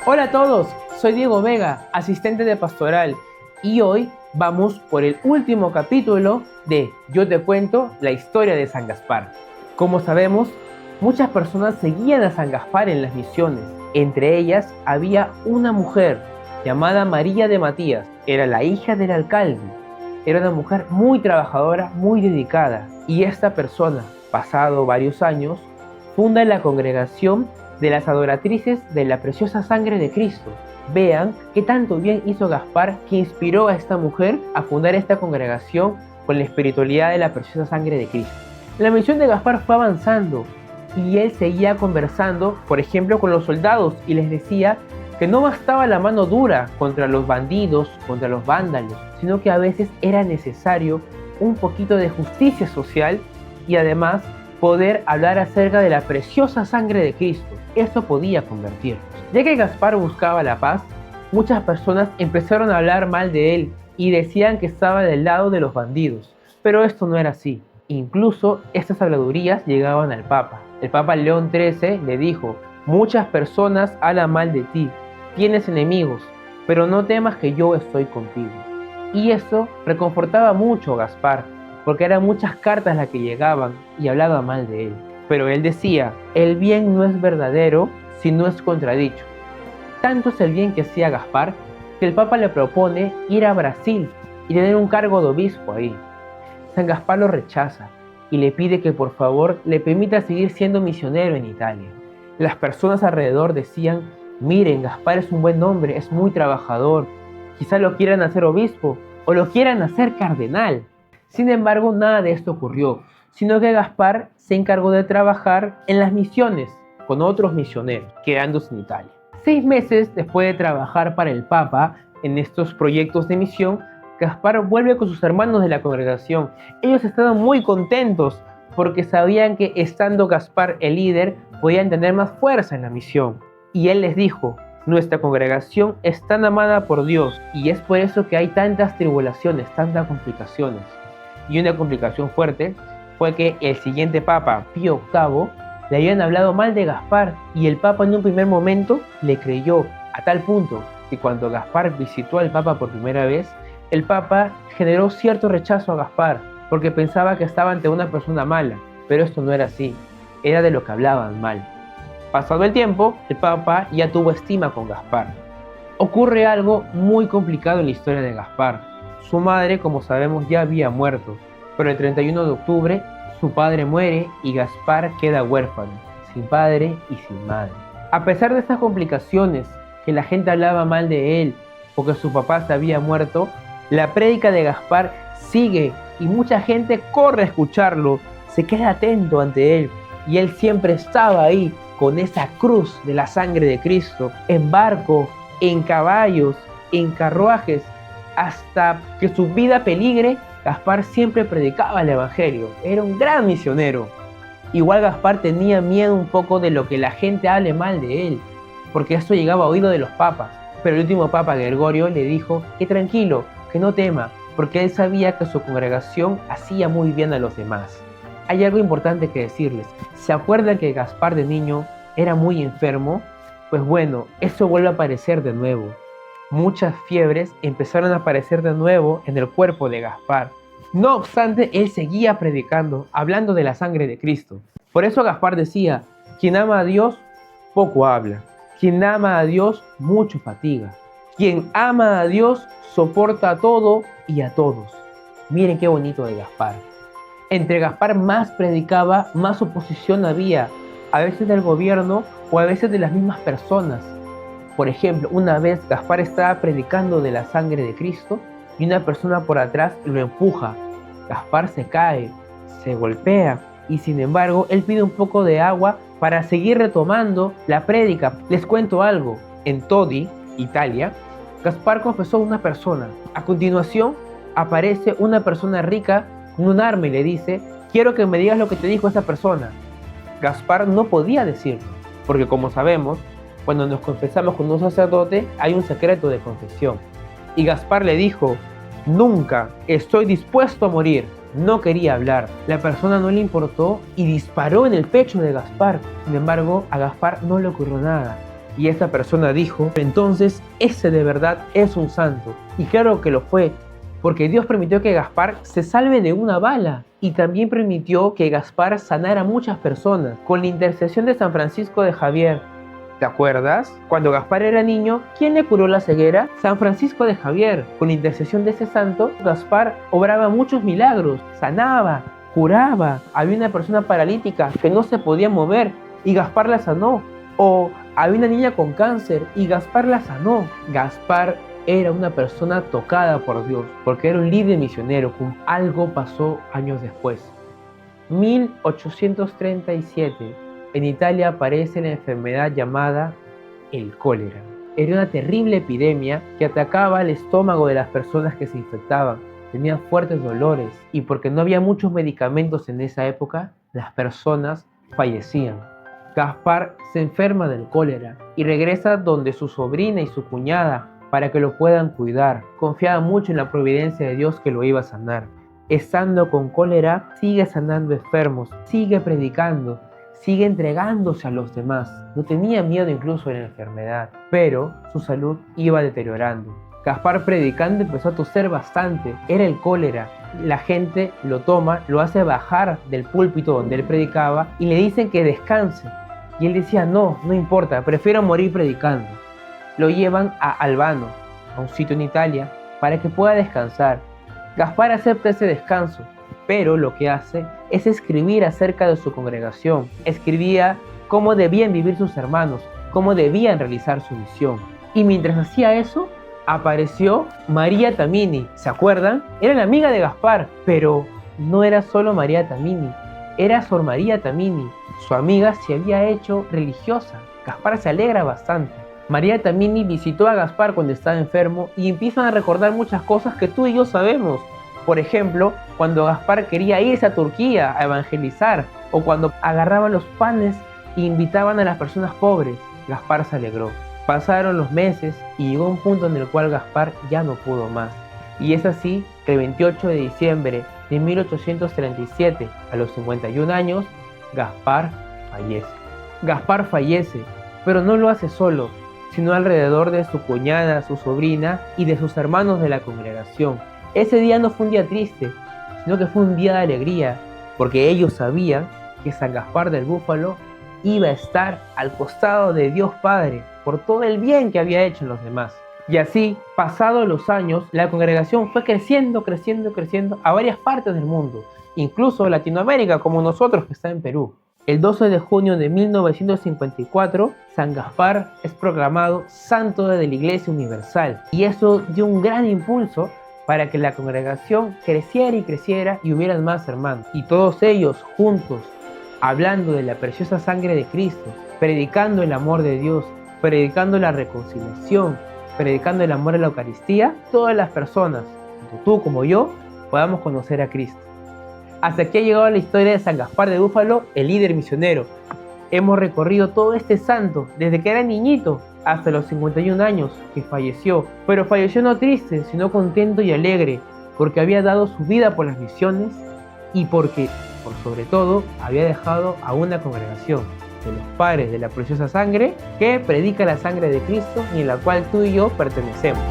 Hola a todos, soy Diego Vega, asistente de pastoral, y hoy vamos por el último capítulo de Yo te cuento la historia de San Gaspar. Como sabemos, muchas personas seguían a San Gaspar en las misiones. Entre ellas había una mujer llamada María de Matías. Era la hija del alcalde. Era una mujer muy trabajadora, muy dedicada. Y esta persona, pasado varios años, funda la congregación de las adoratrices de la preciosa sangre de Cristo. Vean qué tanto bien hizo Gaspar, que inspiró a esta mujer a fundar esta congregación con la espiritualidad de la preciosa sangre de Cristo. La misión de Gaspar fue avanzando y él seguía conversando, por ejemplo, con los soldados, y les decía que no bastaba la mano dura contra los bandidos, contra los vándalos, sino que a veces era necesario un poquito de justicia social y además poder hablar acerca de la preciosa sangre de Cristo. Esto podía convertirnos. Ya que Gaspar buscaba la paz, muchas personas empezaron a hablar mal de él y decían que estaba del lado de los bandidos. Pero esto no era así. Incluso estas habladurías llegaban al Papa. El Papa León XIII le dijo: muchas personas hablan mal de ti, tienes enemigos, pero no temas que yo estoy contigo. Y eso reconfortaba mucho a Gaspar, porque eran muchas cartas las que llegaban y hablaban mal de él. Pero él decía: el bien no es verdadero si no es contradicho. Tanto es el bien que hacía Gaspar que el Papa le propone ir a Brasil y tener un cargo de obispo ahí. San Gaspar lo rechaza y le pide que por favor le permita seguir siendo misionero en Italia. Las personas alrededor decían: miren, Gaspar es un buen hombre, es muy trabajador, quizá lo quieran hacer obispo o lo quieran hacer cardenal. Sin embargo, nada de esto ocurrió, sino que Gaspar se encargó de trabajar en las misiones con otros misioneros, quedándose en Italia. 6 meses después de trabajar para el Papa en estos proyectos de misión, Gaspar vuelve con sus hermanos de la congregación. Ellos estaban muy contentos porque sabían que estando Gaspar el líder, podían tener más fuerza en la misión. Y él les dijo: nuestra congregación es tan amada por Dios y es por eso que hay tantas tribulaciones, tantas complicaciones. Y una complicación fuerte fue que el siguiente Papa, Pío VIII, le habían hablado mal de Gaspar, y el Papa en un primer momento le creyó, a tal punto que cuando Gaspar visitó al Papa por primera vez, el Papa generó cierto rechazo a Gaspar, porque pensaba que estaba ante una persona mala, pero esto no era así, era de lo que hablaban mal. Pasado el tiempo, el Papa ya tuvo estima con Gaspar. Ocurre algo muy complicado en la historia de Gaspar. Su madre, como sabemos, ya había muerto, pero el 31 de octubre su padre muere y Gaspar queda huérfano, sin padre y sin madre. A pesar de estas complicaciones, que la gente hablaba mal de él porque su papá se había muerto, la prédica de Gaspar sigue y mucha gente corre a escucharlo, se queda atento ante él, y él siempre estaba ahí con esa cruz de la sangre de Cristo, en barco, en caballos, en carruajes, hasta que su vida peligre. Gaspar siempre predicaba el evangelio, era un gran misionero. Igual Gaspar tenía miedo un poco de lo que la gente hable mal de él, porque esto llegaba a oído de los papas. Pero el último papa, Gregorio, le dijo que tranquilo, que no tema, porque él sabía que su congregación hacía muy bien a los demás. Hay algo importante que decirles. ¿Se acuerdan que Gaspar de niño era muy enfermo? Pues bueno, eso vuelve a aparecer de nuevo. Muchas fiebres empezaron a aparecer de nuevo en el cuerpo de Gaspar. No obstante, él seguía predicando, hablando de la sangre de Cristo. Por eso Gaspar decía: quien ama a Dios, poco habla. Quien ama a Dios, mucho fatiga. Quien ama a Dios, soporta todo y a todos. Miren qué bonito de Gaspar. Entre Gaspar más predicaba, más oposición había, a veces del gobierno o a veces de las mismas personas. Por ejemplo, una vez Gaspar estaba predicando de la sangre de Cristo y una persona por atrás lo empuja. Gaspar se cae, se golpea y sin embargo él pide un poco de agua para seguir retomando la prédica. Les cuento algo: en Todi, Italia, Gaspar confesó a una persona. A continuación aparece una persona rica con un arma y le dice: quiero que me digas lo que te dijo esa persona. Gaspar no podía decirlo, porque como sabemos, cuando nos confesamos con un sacerdote hay un secreto de confesión. Y Gaspar le dijo: nunca, estoy dispuesto a morir. No quería hablar. La persona no le importó y disparó en el pecho de Gaspar. Sin embargo, a Gaspar no le ocurrió nada. Y esta persona dijo, entonces ese de verdad es un santo. Y claro que lo fue, porque Dios permitió que Gaspar se salve de una bala y también permitió que Gaspar sanara a muchas personas con la intercesión de San Francisco de Javier. ¿Te acuerdas? Cuando Gaspar era niño, ¿quién le curó la ceguera? San Francisco de Javier. Con la intercesión de ese santo, Gaspar obraba muchos milagros, sanaba, curaba. Había una persona paralítica que no se podía mover y Gaspar la sanó. O había una niña con cáncer y Gaspar la sanó. Gaspar era una persona tocada por Dios, porque era un líder misionero. Algo pasó años después. 1837, en Italia aparece la enfermedad llamada el cólera. Era una terrible epidemia que atacaba el estómago de las personas que se infectaban. Tenían fuertes dolores y porque no había muchos medicamentos en esa época, las personas fallecían. Gaspar se enferma del cólera y regresa donde su sobrina y su cuñada para que lo puedan cuidar. Confiaba mucho en la providencia de Dios que lo iba a sanar. Estando con cólera, sigue sanando enfermos, sigue predicando, sigue entregándose a los demás. No tenía miedo incluso de la enfermedad, pero su salud iba deteriorando. Gaspar predicando empezó a toser bastante. Era el cólera. La gente lo toma, lo hace bajar del púlpito donde él predicaba y le dicen que descanse. Y él decía, no importa, prefiero morir predicando. Lo llevan a Albano, a un sitio en Italia, para que pueda descansar. Gaspar acepta ese descanso, pero lo que hace es escribir acerca de su congregación. Escribía cómo debían vivir sus hermanos, cómo debían realizar su misión. Y mientras hacía eso, apareció María Tamini. ¿Se acuerdan? Era la amiga de Gaspar, pero no era solo María Tamini, era Sor María Tamini. Su amiga se había hecho religiosa. Gaspar se alegra bastante. María Tamini visitó a Gaspar cuando estaba enfermo y empiezan a recordar muchas cosas que tú y yo sabemos. Por ejemplo, cuando Gaspar quería irse a Turquía a evangelizar, o cuando agarraban los panes e invitaban a las personas pobres. Gaspar se alegró. Pasaron los meses y llegó un punto en el cual Gaspar ya no pudo más. Y es así que el 28 de diciembre de 1837, a los 51 años, Gaspar fallece. Gaspar fallece, pero no lo hace solo, sino alrededor de su cuñada, su sobrina y de sus hermanos de la congregación. Ese día no fue un día triste, sino que fue un día de alegría, porque ellos sabían que San Gaspar del Búfalo iba a estar al costado de Dios Padre por todo el bien que había hecho en los demás. Y así, pasados los años, la congregación fue creciendo a varias partes del mundo, incluso Latinoamérica, como nosotros que está en Perú. El 12 de junio de 1954, San Gaspar es proclamado santo de la Iglesia Universal, y eso dio un gran impulso para que la congregación creciera y hubieran más hermanos. Y todos ellos juntos, hablando de la preciosa sangre de Cristo, predicando el amor de Dios, predicando la reconciliación, predicando el amor a la Eucaristía, todas las personas, tanto tú como yo, podamos conocer a Cristo. Hasta aquí ha llegado la historia de San Gaspar de Búfalo, el líder misionero. Hemos recorrido todo este santo, desde que era niñito hasta los 51 años que falleció. Pero falleció no triste, sino contento y alegre, porque había dado su vida por las misiones y porque, por sobre todo, había dejado a una congregación de los padres de la preciosa sangre que predica la sangre de Cristo y en la cual tú y yo pertenecemos.